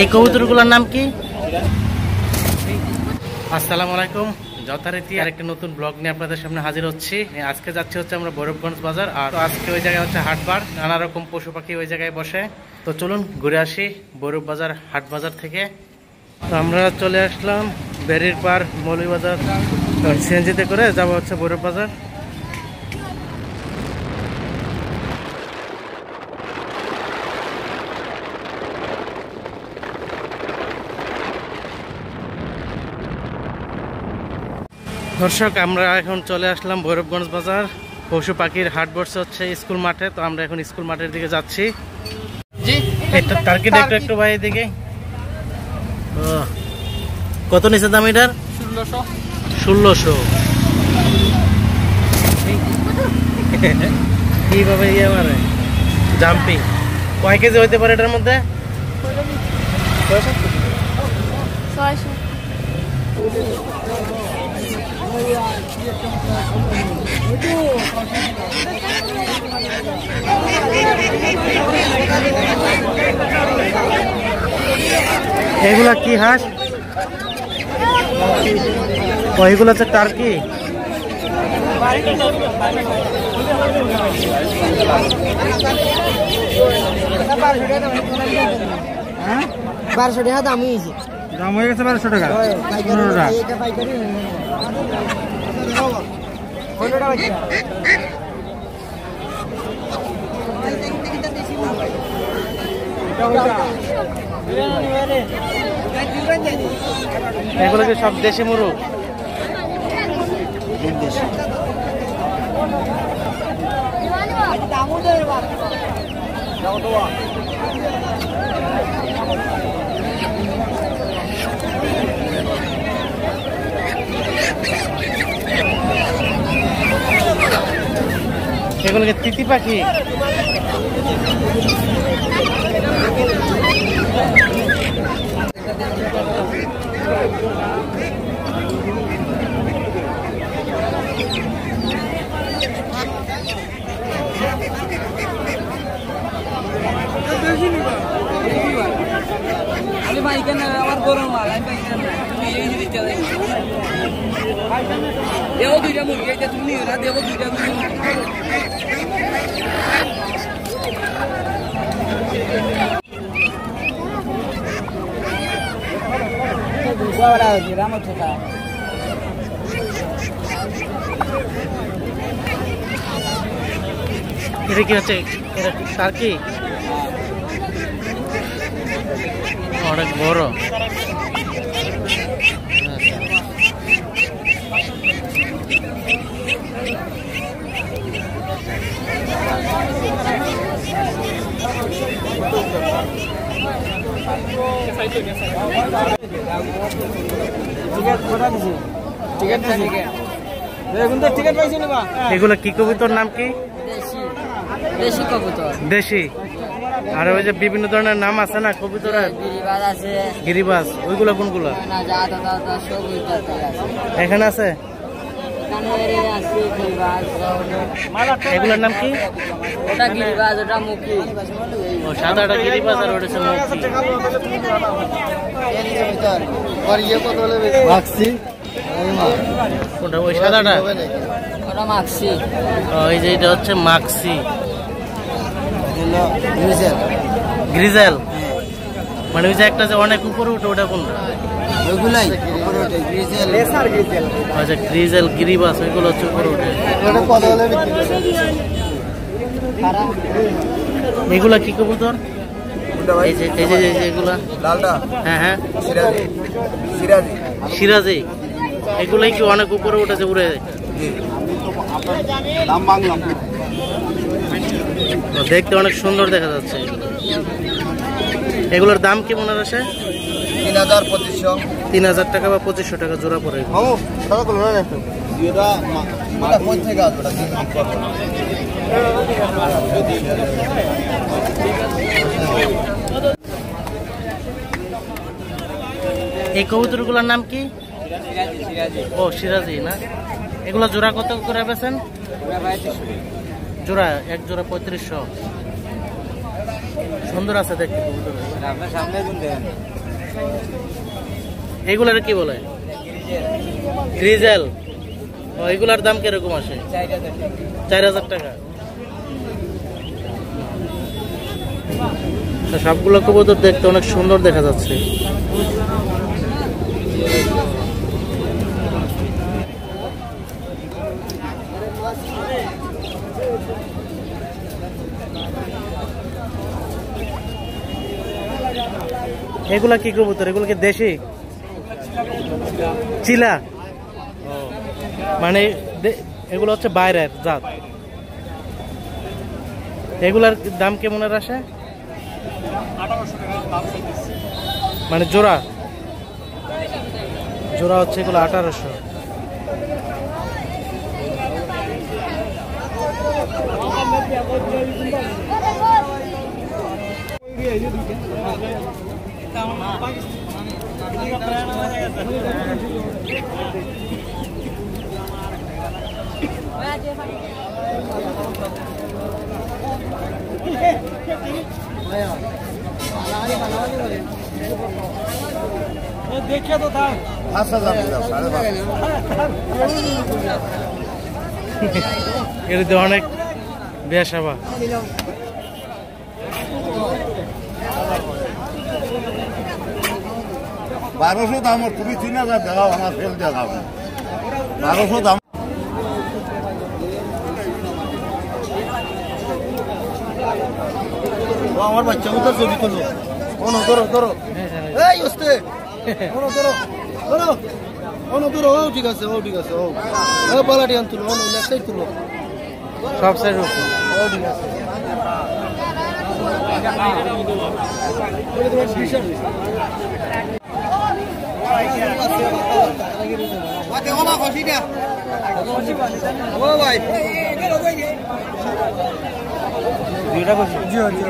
এই কবুতরগুলোর নাম কি? আসসালামু আলাইকুম, যথারীতি আরেকটি নতুন ব্লগ নিয়ে আপনাদের সামনে হাজির হচ্ছি। আজকে যাচ্ছি হচ্ছে আমরা ভৈরবগঞ্জ বাজার, আর আজকে ওই জায়গায় হচ্ছে হাটবার, নানা রকম পশু পাখি ওই জায়গায় বসে। তো চলুন ঘুরে আসি ভৈরব বাজার হাট বাজার থেকে। তো আমরা চলে আসলাম বেরির পার মৌলভীবাজার, সিএনজিতে করে যাবো হচ্ছে ভৈরব বাজার। দর্শক, আমরা এখন চলে আসলাম ভৈরবগঞ্জ বাজার। পশু পাখির হাট বসে হচ্ছে স্কুল মাঠে। তো আমরা এখন স্কুল মাঠের দিকে যাচ্ছি। টার্কি দেখো একটু ভাই দিকে। কত নিচে দাম এটার? 1600। কিভাবে ইয়ে মারে জাম্পিং। কয় কেজি হইতে পারে এটার মধ্যে? 600। এগুলা কি হাঁস? ওইগুলো হচ্ছে টার্কি। 1200 টাকা দাম হয়েছে। দাম হয়ে গেছে 1200 টাকা। 15 টাকা। এগুলো কি সব দেশি মুরগ? এগুলোকে তিতি পাখি। আমার গরম মাল দেবো 2টা মুরগি, এটা তুমি নিও না, দেবো 2টা মুরগি। এটা কি হচ্ছে? টার্কি অনেক বড়। এগুলো কি কবুতর? নাম কি? দেশি কবুতর। দেশি। আর ওই যে বিভিন্ন ধরনের নাম আছে না কবুতরের? গিরিবাজ আছে। গিরিবাজ। ওইগুলো কোনগুলো? এখানে আছে। এগুলোর নাম কি? ওটা গিরিবাজ, ওটা মুখী। ও সাদাটা গিরিবাজ আর ওটা মুখী। কোনটা? ওই সাদাটা? ওটা মাক্সি। ওই যে এটা হচ্ছে মাক্সি। গ্রিজেল মানে ওই যে একটা যে অনেক উপরে উঠে, ওটা কোনটা? ওইগুলাই উপরে ওঠে, গ্রিজেল। Lesser grizzle. আচ্ছা, গ্রিজেল গিরিবাজ ওইগুলো হচ্ছে উপরে উঠে। এগুলা কি কবুতর? এই যে এগুলা লালটা। হ্যাঁ হ্যাঁ, সিরাজি। এগুলাই কি অনেক উপরে উঠেছে, উড়ে? দেখতে অনেক সুন্দর দেখা যাচ্ছে। এগুলোর দাম কি মনে আছে? 3000 টাকা বা 2500 টাকা জোড়া পড়ে। এই কবুতরগুলোর নাম কি? ও সিরাজি না? এগুলো জোড়া কত করে বেচেন? জোড়া এক জোড়া 3500। সুন্দর আছে দেখতে কবুতরগুলো। আপনার সামনে কোন দেন? এগুলার কি বলে? গ্রিজেল। ও এগুলার দাম কিরকম আসে? 4000 টাকা। তো সবগুলো কবুতর দেখতে অনেক সুন্দর দেখা যাচ্ছে। এগুলা কি কবুতর? এগুলো কি দেশি চিলা? মানে এগুলো হচ্ছে বাইরের জাত। এগুলার দাম কেমনের আসে? 1800 টাকা দাম চাইতেছি। মানে জোড়া জোড়া হচ্ছে এগুলো 1800। देखिए तो था 5000 টাকা 5.5। এর তো অনেক বেশাবা। 1200 দাম আর তুমি 3000 দাও আমার ফেল দাও 1200 দাম। ও আমার বাচ্চা উঠে ছবি তুলো। ওনো ধরো ধরো এই ওস্তে ওনো ধরো ধরো ওনো ধরো। ও ঠিক আছে ও ঠিক আছে ও ও বালাটি আন তুলো ওনো লেফট সাইড তুলো সব সাইড রয়েছে। ও ঠিক আছে। ও ভাই দুইটা করছি। জি জি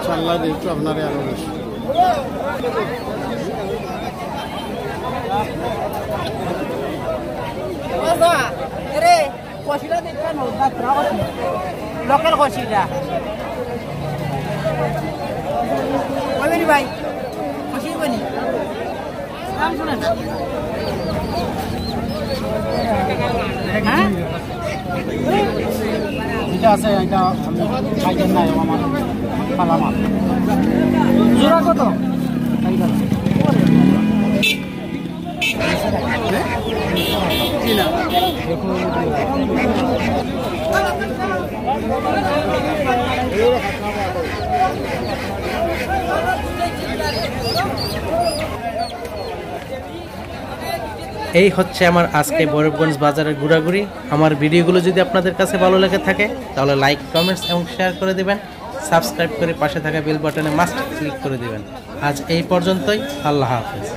চাল্লা দেখতো আপনারে আরো বেশি। লোকাল কষিটা ভাই কষি বনি নাম শুনেন হ্যাঁ এটা আছে এটা আমি খাইতেন না আমার খালামা জোড়া কত এই হচ্ছে আমার আজকে বরফগঞ্জ বাজারের ঘোরাঘুরি। আমার ভিডিওগুলো যদি আপনাদের কাছে ভালো লেগে থাকে তাহলে লাইক, কমেন্টস এবং শেয়ার করে দিবেন। সাবস্ক্রাইব করে পাশে থাকা বেল বাটনে মাস্ট ক্লিক করে দিবেন। আজ এই পর্যন্তই। আল্লাহ হাফেজ।